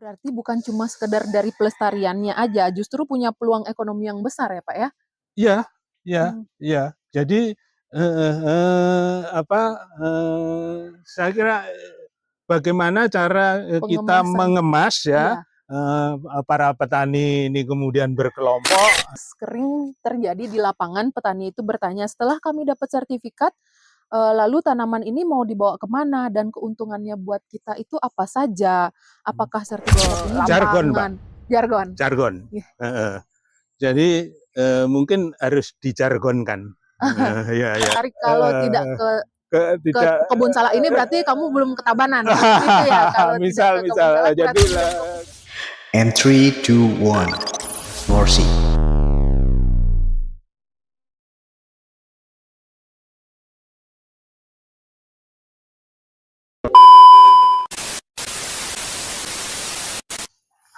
Berarti bukan cuma sekedar dari pelestariannya aja, justru punya peluang ekonomi yang besar ya, Pak, ya? Iya, iya, Mmm. iya. Jadi, apa, saya kira, bagaimana cara, kita Pengemasan. mengemas ya, Iya. para petani ini kemudian berkelompok. Sering terjadi di lapangan petani itu bertanya, "Setelah kami dapat sertifikat, lalu tanaman ini mau dibawa kemana dan keuntungannya buat kita itu apa saja? Apakah sertifikat ini Jargon, Mbak, lapangan?" Jargon. jargon, Iya. heeh. Jadi, mungkin harus dijargonkan. Iya, iya, Tarik kalau tidak ke tidak, kebun salak ini berarti kamu belum ke Tabanan, gitu ya? Kalau tidak ke kebun misal, salak jadi berarti belum ke. And 3, 2, 1, Morsi.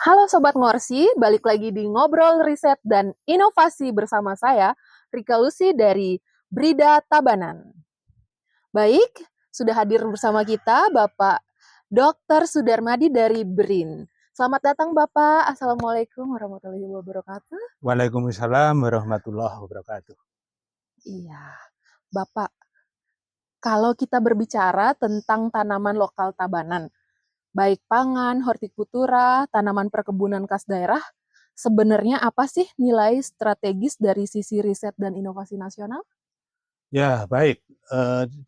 Halo Sobat Ngorsi, balik lagi di Ngobrol Riset dan Inovasi bersama saya, Rika Lucy dari Brida Tabanan. Baik, sudah hadir bersama kita Bapak Dr. Sudarmadi dari BRIN. Selamat datang Bapak, Assalamualaikum warahmatullahi wabarakatuh. Waalaikumsalam warahmatullahi wabarakatuh. Iya, Bapak, kalau kita berbicara tentang tanaman lokal Tabanan, baik pangan, hortikultura, tanaman perkebunan khas daerah, sebenarnya apa sih nilai strategis dari sisi riset dan inovasi nasional? Ya, baik.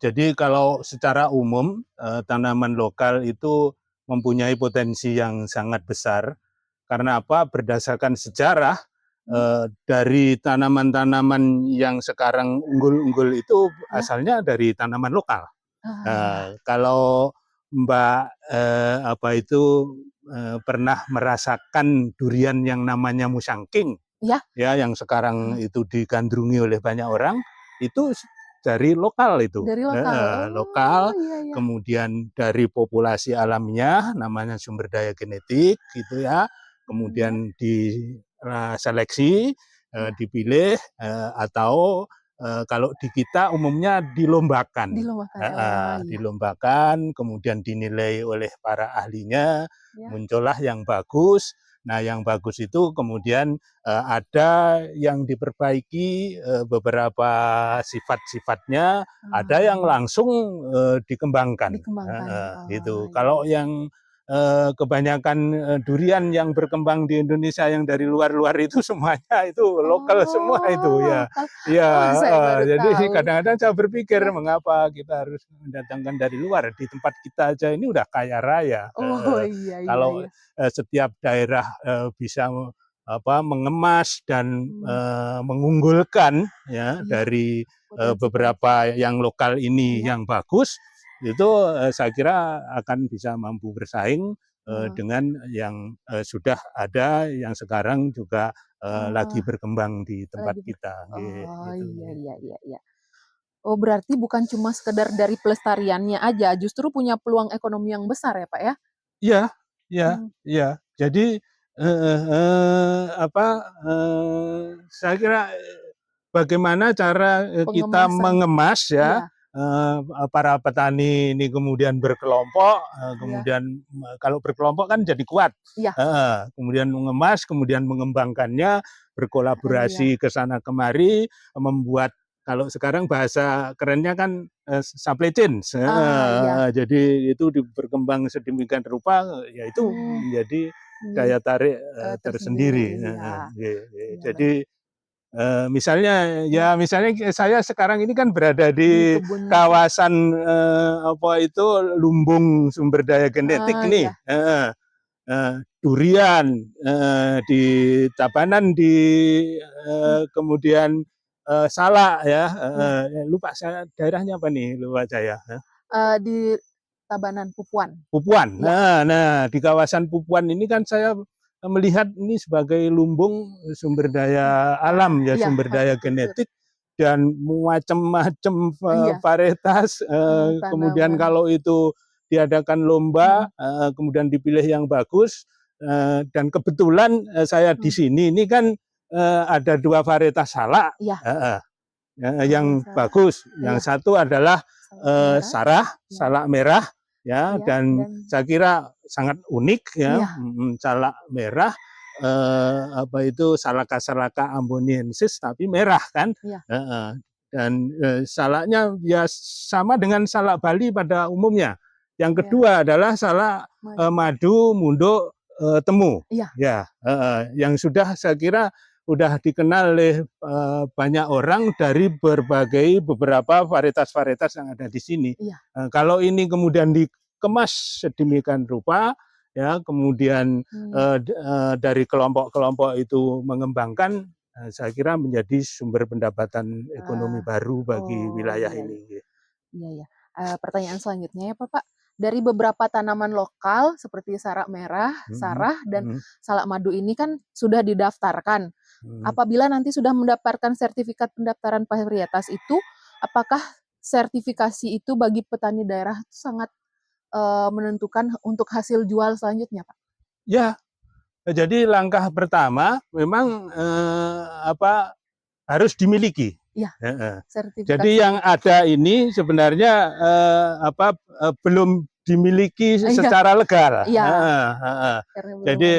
Jadi kalau secara umum, tanaman lokal itu mempunyai potensi yang sangat besar. Karena apa? Berdasarkan sejarah, dari tanaman-tanaman yang sekarang unggul-unggul itu Ya. asalnya dari tanaman lokal. Ah, Kalau Mbak, pernah merasakan durian yang namanya musangking, ya, ya, yang sekarang itu digandrungi oleh banyak orang, itu dari lokal itu, dari lokal. Oh, lokal, iya iya. kemudian dari populasi alamnya, namanya sumber daya genetik, gitu ya, Iya, kemudian diseleksi, iya. dipilih, atau kalau di kita umumnya dilombakan, Dilombakan. Oh, iya. dilombakan, kemudian dinilai oleh para ahlinya, Ya. muncullah yang bagus. Nah, yang bagus itu kemudian ada yang diperbaiki beberapa sifat-sifatnya, ada yang langsung dikembangkan, Dikembangkan. Oh, gitu. iya Kalau iya. yang kebanyakan durian yang berkembang di Indonesia yang dari luar-luar itu semuanya itu lokal semua itu Oh, ya. lokal. Ya, Oh, saya baru jadi tahu. kadang-kadang saya berpikir Iya. mengapa kita harus mendatangkan dari luar, di tempat kita aja ini udah kaya raya. Oh, iya iya Kalau iya. setiap daerah bisa mengemas dan Hmm, mengunggulkan ya iya, dari potensi-potensi. beberapa yang lokal ini Iya. yang bagus, itu saya kira akan bisa mampu bersaing Heeh. dengan yang sudah ada yang sekarang juga lagi Oh, berkembang di tempat lagi kita, oh, gitu. iya iya iya iya. Oh, berarti bukan cuma sekedar dari pelestariannya aja, justru punya peluang ekonomi yang besar ya, Pak, ya? Iya, iya, Mmm, iya. Jadi, heeh, saya kira bagaimana cara kita Pengemasan. mengemas ya, Iya para petani ini kemudian berkelompok, iya kemudian kalau berkelompok kan jadi kuat, iya, kemudian mengemas, kemudian mengembangkannya, iya. berkolaborasi ke sana kemari, membuat kalau sekarang bahasa kerennya kan supply chain, Ah, iya. jadi itu berkembang sedemikian rupa, ya itu Mmm, menjadi menjadi, daya tarik tersendiri, tersendiri. iya. Iya, baik. Jadi misalnya Iya, misalnya saya sekarang ini kan berada di di kebun kawasan lumbung sumber daya genetik ah, nih, iya, durian di Tabanan, di mmm, kemudian salak ya, iya, lupa saya daerahnya apa nih, lupa saya. di Tabanan Pupuan. Pupuan. Iya Nah, di kawasan Pupuan ini kan saya melihat ini sebagai lumbung sumber daya alam ya, iya, sumber daya hortikultur. genetik dan macam-macam Iya, varietas. Kemudian tanaman, kalau itu diadakan lomba, mhm, kemudian dipilih yang bagus, dan kebetulan saya di mmm, sini ini kan ada 2 varietas salak, iya, yang salah, bagus. iya, Yang satu adalah salak merah, Sarah, iya salak merah ya, iya, dan dan saya kira sangat unik ya, Iya. salak merah, Salaka amboniensis tapi merah kan, Iya. dan salaknya ya sama dengan salak Bali pada umumnya. Yang Iya. kedua adalah salak madu munduk temu, Iya. ya, yang sudah saya kira udah dikenal oleh banyak orang dari beberapa varietas-varietas yang ada di sini. Iya. Kalau ini kemudian dikemas sedemikian rupa, ya, kemudian dari kelompok-kelompok itu mengembangkan, saya kira menjadi sumber pendapatan ekonomi baru bagi wilayah iya. ini. Iya, ya. Pertanyaan selanjutnya ya Pak. Dari beberapa tanaman lokal seperti sarak merah, sarah, dan salak madu ini kan sudah didaftarkan. Apabila nanti sudah mendapatkan sertifikat pendaftaran varietas itu, apakah sertifikasi itu bagi petani daerah itu sangat menentukan untuk hasil jual selanjutnya, Pak? Ya, jadi langkah pertama memang harus dimiliki. Iya. Sertifikasi. Jadi yang ada ini sebenarnya belum dimiliki secara legal. Iya. Jadi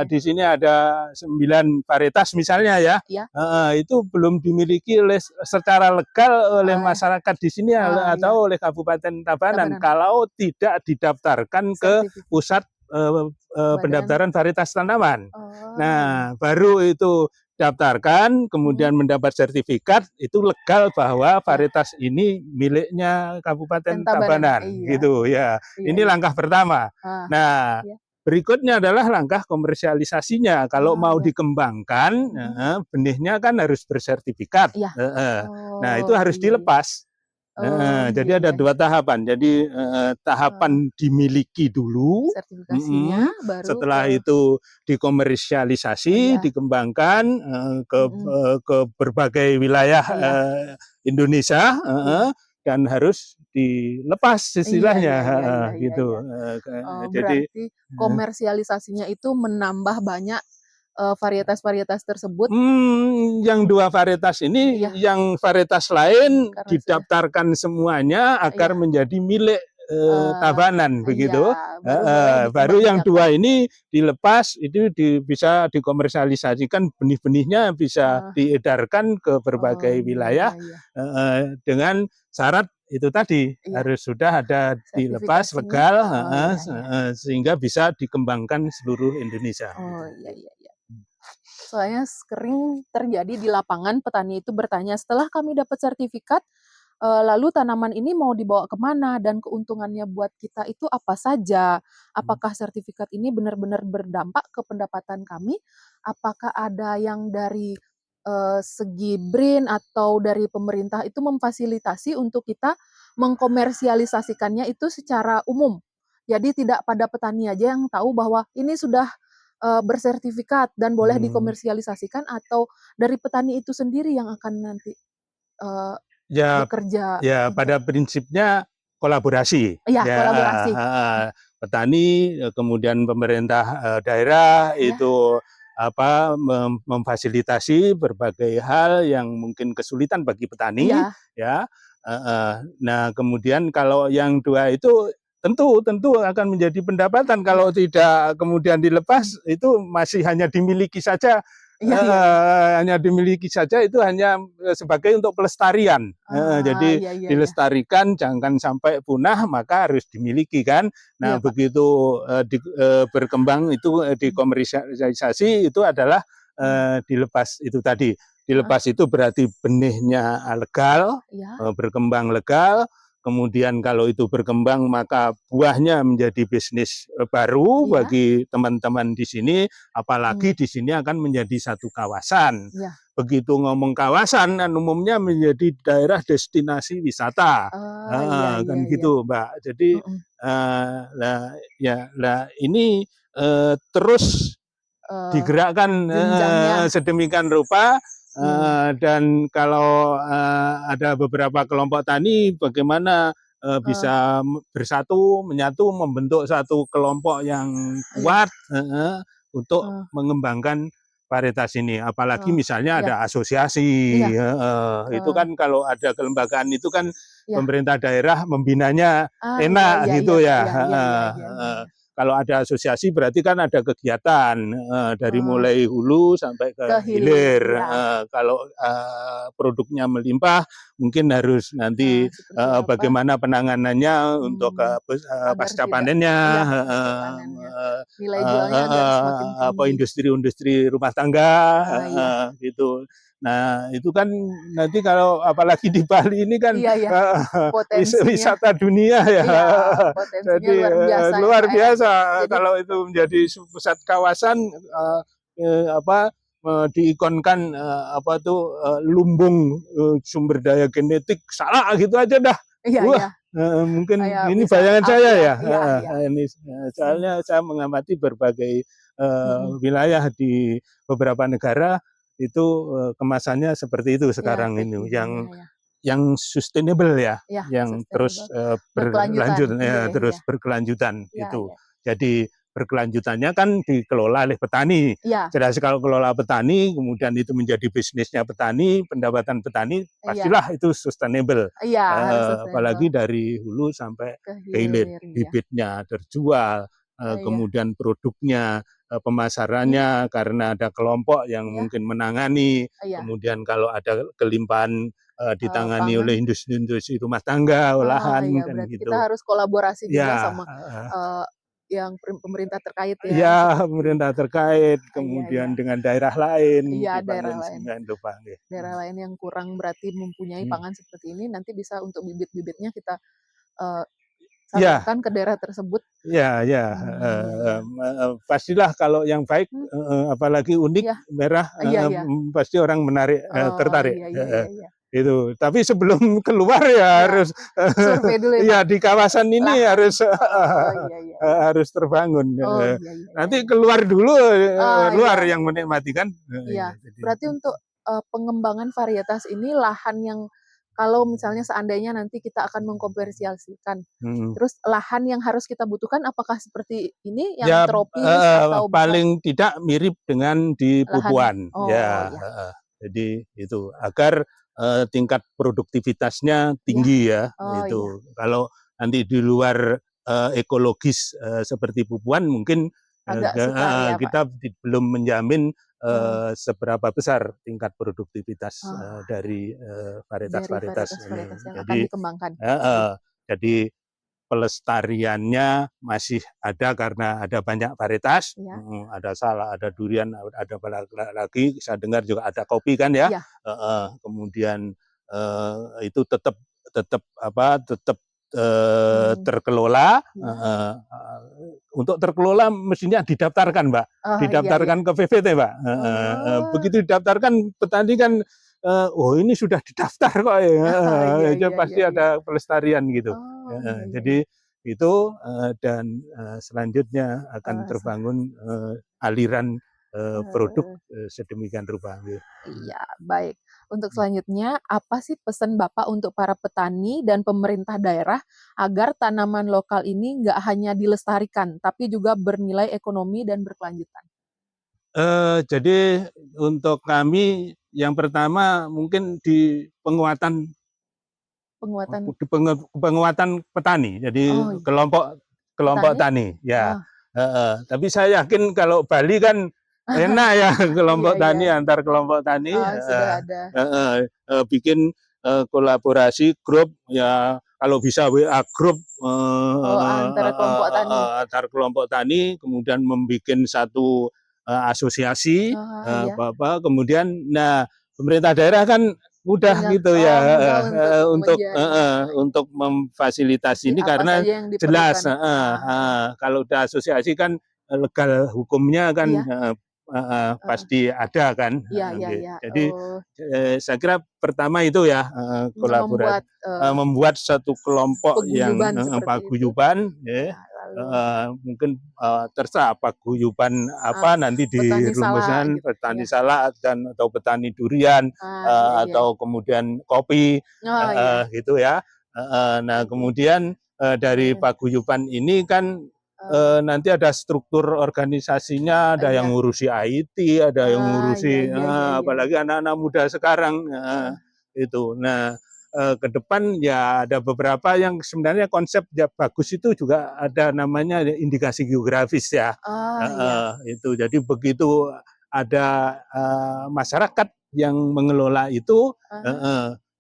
di sini ada 9 varietas misalnya ya. Iya. Itu belum dimiliki secara legal oleh masyarakat di sini atau oleh Kabupaten Tabanan kalau tidak didaftarkan ke pusat pendaftaran varietas tanaman. Nah, baru itu daftarkan, kemudian mendapat sertifikat, itu legal bahwa varietas ini miliknya Kabupaten Tabanan, gitu ya. Ini langkah pertama. Nah, berikutnya adalah langkah komersialisasinya. Kalau mau dikembangkan, benihnya kan harus bersertifikat. Nah, itu harus dilepas. Jadi ada 2 tahapan. Jadi tahapan dimiliki dulu, sertifikasinya, baru setelah itu dikomersialisasi, dikembangkan ke berbagai wilayah Indonesia, dan harus dilepas istilahnya, gitu. Jadi berarti komersialisasinya itu menambah banyak varietas-varietas tersebut. Yang 2 varietas ini, yang varietas lain didaftarkan semuanya agar menjadi milik Tabanan, begitu. Baru yang 2 ini dilepas, itu bisa dikomersialisasikan, benih-benihnya bisa diedarkan ke berbagai wilayah dengan syarat itu tadi harus sudah ada dilepas legal, sehingga bisa dikembangkan seluruh Indonesia. Iya. Soalnya sering terjadi di lapangan, petani itu bertanya, setelah kami dapat sertifikat, lalu tanaman ini mau dibawa kemana dan keuntungannya buat kita itu apa saja? Apakah sertifikat ini benar-benar berdampak ke pendapatan kami? Apakah ada yang dari segi BRIN atau dari pemerintah itu memfasilitasi untuk kita mengkomersialisasikannya itu secara umum? Jadi tidak pada petani aja yang tahu bahwa ini sudah bersertifikat dan boleh dikomersialisasikan, atau dari petani itu sendiri yang akan nanti bekerja. Ya, pada prinsipnya kolaborasi. Iya, kolaborasi. Petani, kemudian pemerintah daerah itu memfasilitasi berbagai hal yang mungkin kesulitan bagi petani, ya. Nah, kemudian kalau yang 2 itu tentu akan menjadi pendapatan. Kalau tidak kemudian dilepas, itu masih hanya dimiliki saja. Hanya dimiliki saja, itu hanya sebagai untuk pelestarian. Jadi dilestarikan, jangan sampai punah, maka harus dimiliki kan. Nah, begitu berkembang itu dikomersialisasi, itu adalah dilepas itu tadi. Dilepas itu berarti benihnya legal, berkembang legal. Kemudian kalau itu berkembang, maka buahnya menjadi bisnis baru bagi teman-teman di sini, apalagi di sini akan menjadi satu kawasan. Begitu ngomong kawasan, umumnya menjadi daerah destinasi wisata, kan gitu, Mbak. Jadi ini terus digerakkan sedemikian rupa. Dan kalau ada beberapa kelompok tani, bagaimana bisa menyatu, membentuk satu kelompok yang kuat untuk mengembangkan varietas ini. Apalagi misalnya ada asosiasi, itu kan kalau ada kelembagaan itu kan pemerintah daerah membinanya enak gitu ya. kalau ada asosiasi berarti kan ada kegiatan dari mulai hulu sampai ke hilir. ya. Kalau produknya melimpah, mungkin harus nanti bagaimana penanganannya untuk pasca panennya, nilai jualnya agar semakin tinggi. Industri-industri rumah tangga, gitu. Nah, itu kan nanti kalau apalagi di Bali ini kan wisata dunia ya. Jadi luar biasa kalau itu menjadi pusat kawasan diikonkan lumbung sumber daya genetik salah gitu aja dah. Mungkin ini bayangan saya ya. Ini soalnya saya mengamati berbagai wilayah di beberapa negara itu kemasannya seperti itu sekarang ini yang sustainable yang terus berkelanjutan itu. Jadi berkelanjutannya kan dikelola oleh petani. Jelas kalau kelola petani, kemudian itu menjadi bisnisnya petani, pendapatan petani, pastilah itu sustainable. Apalagi dari hulu sampai ke hilir, bibitnya terjual, kemudian produknya, pemasarannya karena ada kelompok yang mungkin menangani, kemudian kalau ada kelimpahan ditangani oleh industri-industri rumah tangga, olahan kan gitu. Kita harus kolaborasi juga sama yang pemerintah terkait ya. Iya, pemerintah terkait, kemudian dengan daerah lain, daerah lain yang kurang berarti mempunyai pangan seperti ini, nanti bisa untuk bibit-bibitnya kita salurkan ke daerah tersebut. Pastilah kalau yang baik, apalagi unik, merah, pasti orang tertarik. Itu. Tapi sebelum keluar harus survei dulu di kawasan ini harus terbangun. Nanti keluar dulu, luar yang menikmati kan. Berarti untuk pengembangan varietas ini lahan yang kalau misalnya seandainya nanti kita akan mengkomersialkan, terus lahan yang harus kita butuhkan apakah seperti ini yang tropis atau paling tidak mirip dengan di Pupuan. Jadi itu agar tingkat produktivitasnya tinggi Kalau nanti di luar ekologis seperti Pupuan mungkin kita belum menjamin seberapa besar tingkat produktivitas dari varietas-varietas ini. Jadi pelestariannya masih ada karena ada banyak varietas, ada salak, ada durian, ada lagi saya dengar juga ada kopi kan ya. Kemudian itu tetap terkelola. Untuk terkelola mestinya didaftarkan, Mbak. Didaftarkan ke VVT, Mbak. Begitu didaftarkan petani kan ini sudah didaftar kok ya. Pasti ada pelestarian gitu. Jadi itu dan selanjutnya akan terbangun aliran produk sedemikian rupa. Iya, baik. Untuk selanjutnya, apa sih pesan Bapak untuk para petani dan pemerintah daerah agar tanaman lokal ini nggak hanya dilestarikan, tapi juga bernilai ekonomi dan berkelanjutan? Jadi untuk kami yang pertama mungkin di penguatan petani, jadi kelompok tani ya. Tapi saya yakin kalau Bali kan enak ya kelompok tani antar kelompok tani bikin kolaborasi grup ya, kalau bisa WA grup antar kelompok tani, kemudian membuat satu asosiasi kemudian pemerintah daerah kan mudah gitu ya untuk memfasilitasi ini karena jelas kalau udah asosiasi kan legal hukumnya kan pasti ada kan. Jadi saya kira pertama itu ya kolaborasi, membuat satu kelompok yang paguyuban mungkin terserah paguyuban apa nanti dirumuskan petani salak dan atau petani durian atau kemudian kopi gitu ya. Nah kemudian dari paguyuban ini kan nanti ada struktur organisasinya, ada yang ngurusi IT, ada yang ngurusi apalagi anak-anak muda sekarang itu. Nah ke depan ya ada beberapa yang sebenarnya konsep ya bagus itu juga ada namanya indikasi geografis ya. Iya. Itu jadi begitu ada masyarakat yang mengelola itu,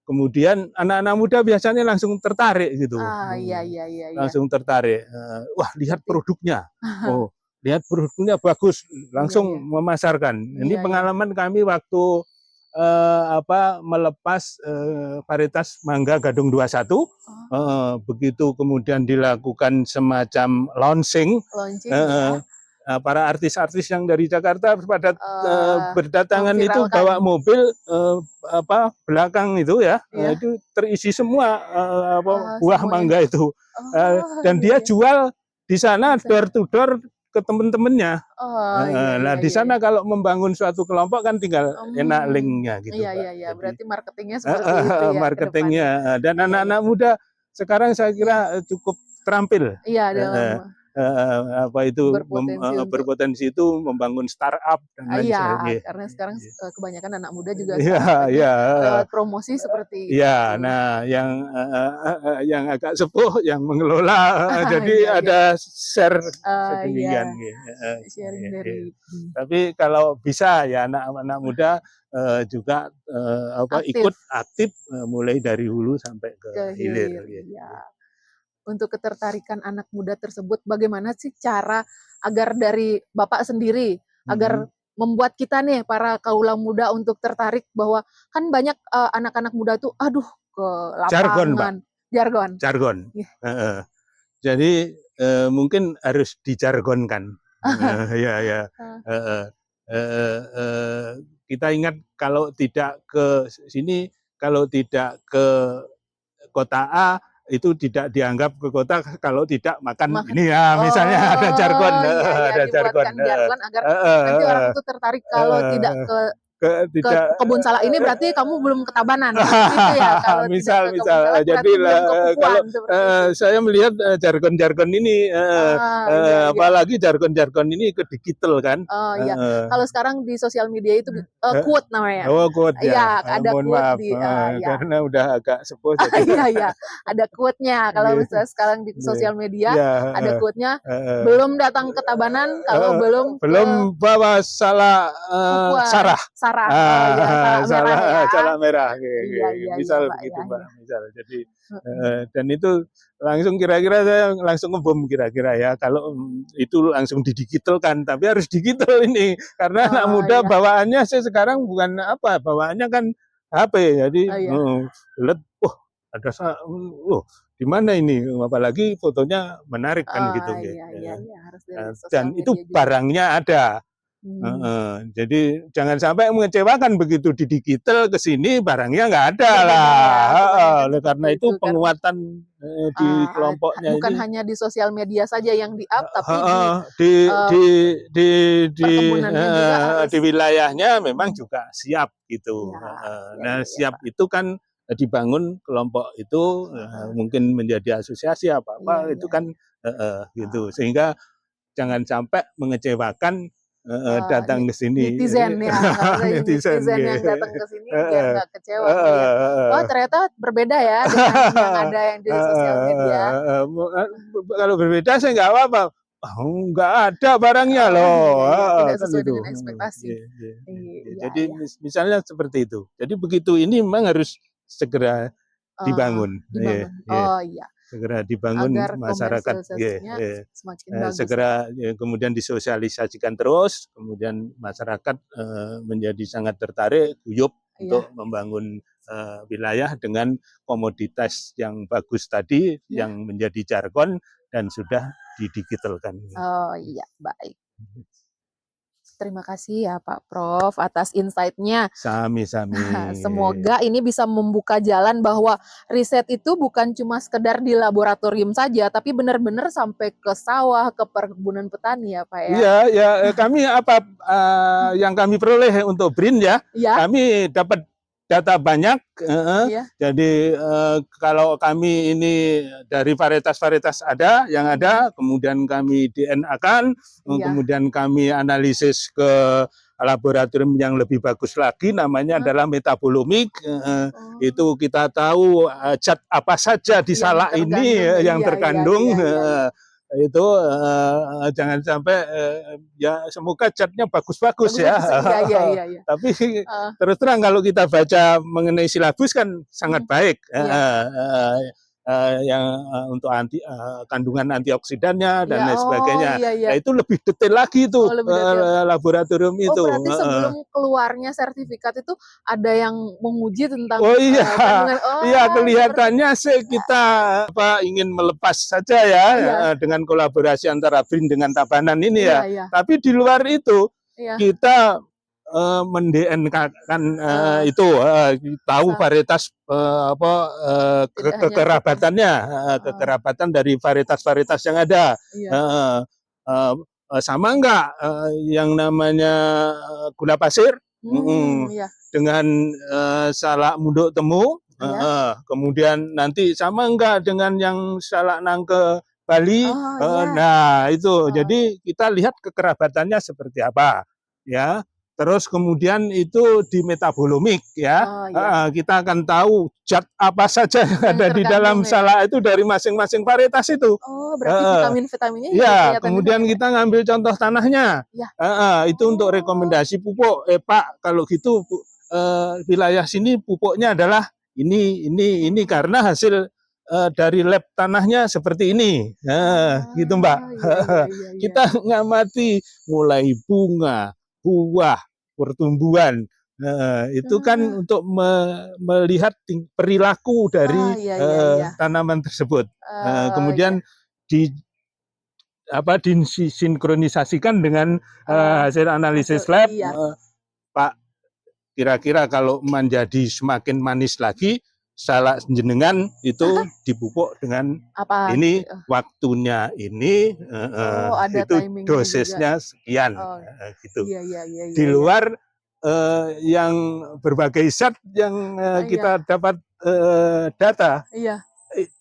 kemudian anak-anak muda biasanya langsung tertarik gitu. Iya. Langsung tertarik. Wah, lihat Berarti produknya. Oh, lihat produknya bagus, langsung iya. memasarkan. Ini Iya. pengalaman kami waktu melepas varietas mangga Gadung 21. Begitu kemudian dilakukan semacam launching, Launching ya. para artis-artis yang dari Jakarta pada berdatangan itu memviralkan. bawa mobil belakang itu ya, Iya. itu terisi semua buah Semuanya. mangga itu. Dan Iya. dia jual di sana Bisa. door to door ke teman-temannya. Iya. Di sana kalau membangun suatu kelompok kan tinggal enak linknya gitu, Pak. Iya. Jadi Berarti marketingnya seperti itu ya ke depannya. marketingnya dan Iya. anak-anak muda sekarang saya kira cukup terampil. Iya, dalam berpotensi untuk berpotensi itu membangun startup dan lain sebagainya. karena sekarang kebanyakan anak muda juga Iya, startupnya iya. lewat promosi seperti Iya, itu. nah yang agak sepuh yang mengelola jadi ada share sedemikian. Sharing dari Tapi kalau bisa ya anak-anak muda juga ikut aktif mulai dari hulu sampai ke hilir. Iya. Untuk ketertarikan anak muda tersebut, bagaimana sih cara agar dari Bapak sendiri, agar membuat kita nih para kaula muda untuk tertarik bahwa kan banyak anak-anak muda tuh, aduh ke lapangan. Jargon. Yeah. Jadi mungkin harus dijargonkan. Kita ingat kalau tidak ke sini, kalau tidak ke kota A, itu tidak dianggap ke kota kalau tidak makan ini ya, misalnya ada jargon. Ada jargon agar nanti orang itu tertarik kalau tidak ke kebun salak ini berarti kamu belum ke Tabanan gitu ya, kalau misal tidak ke kebun salak jadi berarti belum ke kalau Pupuan, saya melihat jargon-jargon ini iya. apalagi jargon-jargon ini ke digital kan. Iya. Kalau sekarang di sosial media itu quote namanya. Quote ya. Iya, ada mohon quote maaf, di karena udah agak sepuh jadi. iya. Ada quote-nya. Kalau misalnya sekarang di sosial media ada quote-nya, belum datang ke Tabanan kalau belum bawa salah sarah. Salah merah. Misal begitu, Mbak. Misal. Jadi dan itu langsung kira-kira saya langsung ngebom kira-kira ya kalau itu langsung didigitalkan, tapi harus digital ini karena anak muda bawaannya saya sekarang bukan bawaannya kan HP, jadi lihat ada di mana ini, apalagi fotonya menarik kan gitu. Harus dari dan itu juga. Barangnya ada. Jadi jangan sampai mengecewakan begitu di digital ke sini barangnya nggak ada lah. Karena itu penguatan di kelompoknya bukan ini. hanya di sosial media saja yang di-up, tapi di wilayahnya memang juga siap gitu. Siap itu kan dibangun kelompok itu mungkin menjadi asosiasi itu kan gitu, sehingga jangan sampai mengecewakan datang ke sini netizen ya, netizen yang datang ke sini biar nggak kecewa. Ternyata berbeda ya dengan yang ada yang di sosial media. Kalau berbeda saya nggak apa-apa. Nggak ada barangnya loh. Tidak sesuai dengan ekspektasi. Jadi misalnya seperti itu. Jadi begitu ini memang harus segera dibangun. Segera dibangun agar masyarakat, segera kemudian disosialisasikan terus, kemudian masyarakat menjadi sangat tertarik, guyup untuk membangun wilayah dengan komoditas yang bagus tadi, yang menjadi jargon dan sudah didigitalkan. Baik. Terima kasih ya Pak Prof atas insight-nya. Sami-sami. Semoga ini bisa membuka jalan bahwa riset itu bukan cuma sekedar di laboratorium saja, tapi benar-benar sampai ke sawah, ke perkebunan petani ya Pak ya. Iya, kami yang kami peroleh untuk BRIN kami dapat data banyak. Jadi kalau kami ini dari varietas-varietas yang ada, kemudian kami DNA-kan, kemudian kami analisis ke laboratorium yang lebih bagus lagi namanya adalah metabolomik. Itu kita tahu zat apa saja di Yang salak ini yang iya, terkandung. iya, iya, iya. Itu jangan sampai ya semoga zatnya bagus-bagus ya. Bagus-bagus, iya, iya, iya. Tapi Heeh. terus terang kalau kita baca mengenai silabus kan sangat baik. Yang untuk kandungan antioksidannya dan Iya, lain sebagainya. iya, iya. Nah, itu lebih detail lagi tuh lebih detail. laboratorium Oh, itu. berarti sebelum keluarnya sertifikat itu ada yang menguji tentang Oh iya, kandungan. iya Seperti kelihatannya sih kita ingin melepas saja ya Iya. dengan kolaborasi antara BRIN dengan Tabanan ini Iya, ya. iya. Tapi di luar itu Iya. kita mendNK-kan itu tahu Sa- varietas Tidak hanya kekerabatannya, kekerabatan dari varietas-varietas yang ada. Iya. Sama enggak yang namanya gula pasir Iya. dengan salak munduk temu, Iya. kemudian nanti sama enggak dengan yang salak nangke Bali. Oh, iya. Nah itu jadi kita lihat kekerabatannya seperti apa ya. Terus kemudian itu di metabolomik ya. Oh, iya. Kita akan tahu zat apa saja yang ada di terkandung dalam ya. salak itu dari masing-masing varietas itu. Oh, berarti vitamin-vitaminnya Ya, kelihatan kemudian di sana, kita ngambil contoh tanahnya. Ya? Itu untuk rekomendasi pupuk. Pak, kalau gitu wilayah sini pupuknya adalah ini karena hasil dari lab tanahnya seperti ini. Gitu Mbak. Iya. Kita ngamati mulai bunga, buah, pertumbuhan. Itu kan untuk melihat perilaku dari iya. tanaman tersebut. Kemudian disinkronisasikan dengan hasil analisis lab. Iya. Pak, kira-kira kalau menjadi semakin manis lagi, salak jenengan itu dipupuk dengan Apa? ini waktunya ini, ada itu timingnya dosisnya sekian, gitu. Iya. Di luar yang berbagai zat yang kita dapat data, Iya.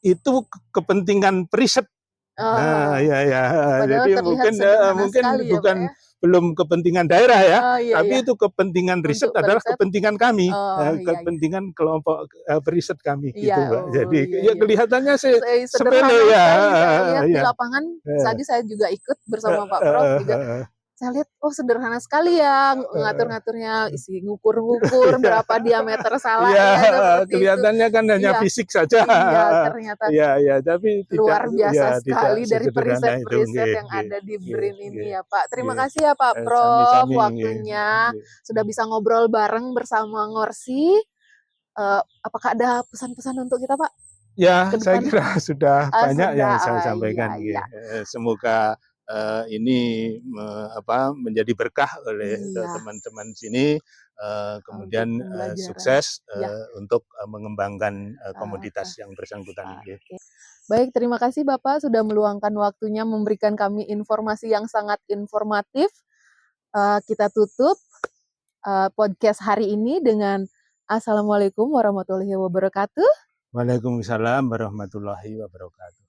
itu kepentingan periset. Iya. Padahal Jadi terlihat mungkin sekali ya, bukan Pak, ya? belum kepentingan daerah ya, Iya, tapi iya. itu kepentingan riset Untuk adalah periset. kepentingan kami, Iya. kepentingan kelompok periset kami Iya, gitu, Mbak. Jadi iya. kelihatannya sih Sederhana sepele ya. sekali saya lihat di Iya. lapangan. Tadi saya juga ikut bersama Pak Prof juga. Saya lihat, sederhana sekali ya ngatur-ngaturnya, ngukur-ngukur berapa diameter salaknya, seperti itu. Kelihatannya kan hanya fisik saja. Iya, ternyata Iya, tapi luar biasa sekali dari sesederhana itu. periset-periset yang ada di BRIN ini ya Pak. Terima Nggih. kasih ya Pak Prof Sami-sami, waktunya. Sudah bisa ngobrol bareng bersama Ngorsi. Apakah ada pesan-pesan untuk kita Pak? Ya, Ke saya depan? kira sudah banyak yang saya Sudah, sampaikan. iya. Semoga ini menjadi berkah oleh Iya. teman-teman sini, kemudian Untuk pembelajaran. sukses Ya. untuk mengembangkan komoditas yang bersangkutan. Oke. Baik, terima kasih Bapak sudah meluangkan waktunya memberikan kami informasi yang sangat informatif. Kita tutup podcast hari ini dengan Assalamualaikum warahmatullahi wabarakatuh. Waalaikumsalam warahmatullahi wabarakatuh.